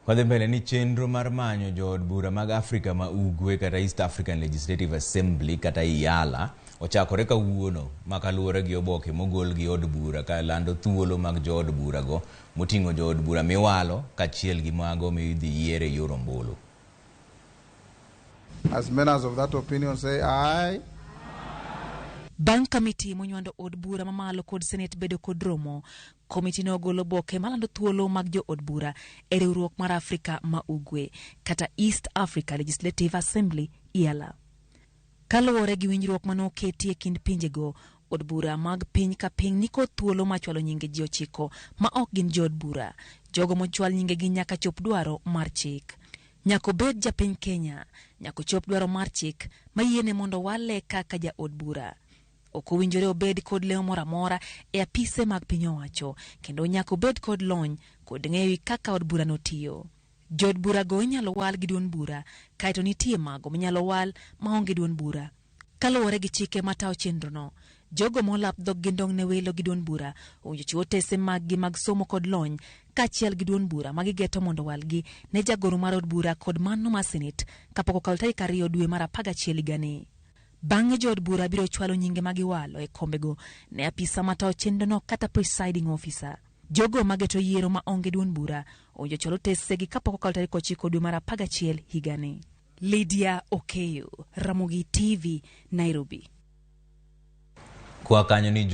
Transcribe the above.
Wadhi mbele ni chenro mar manyo jood bura mag Afrika ma Ugwe kata East African Legislative Assembly kata IALA ochakore kawuono makaluwore gi oboke mogol gi od bura ka lando thuolo mag jood bura go moting'o jood bura miwalo kachiel gi mago midhi yiere yor ombulu. As members of that opinion say aye. Bang' committee monywando od bura mamalo kod Senate bedo kod romo, komiti no ogolo boke malando thuolo mag jo od bura e riwruok mar Afrika ma Ugwe kata East Africa Legislative Assembly IALA. Kaluwore gi winjruok manoketi e kind pinjego, od bura mag piny ka piny niko thuolo machwalo nyinge ji 9 ma ok gin jo od bura. Jogo mochwal nyinge gi nyaka chop dwaro mar chik. Nyako bed ja piny Kenya, nyako chop dwaro mar chik mayiene mondo wale kaka ja od bura. Oko winjore obed kod leo mora mora e apise mag piny owacho, kendo nyako bed kod lony kod ng'eyo kaka od bura notiyo. Jod bura go inyalo wal gi duond bura, kaito nitie mago minyalo wal maonge duond bura. Kaluwore gi chike matao chenro no, jogo molap dhog gi ndong ne welo gi duond bura owinjo chiwo otese mag-gi mag somo kod lony kaachiel gi duond bura magigeto mondo walgi ne jagoro mar od bura kod mano mar Senate kapok okalo tarik 2 dwe mar 11 higani. Bang'e jood bura biro chwalo nyinge magiwalo e kombego ne apisa matao chenro no kata presiding officer. Jogo mageto yiero maonge duond bura owinjo chwalo otesegi kapok okalo tarik 9 dwe mar 11 higani. Lydia Okeyo, Ramogi TV, Nairobi. Kwa kanyo ni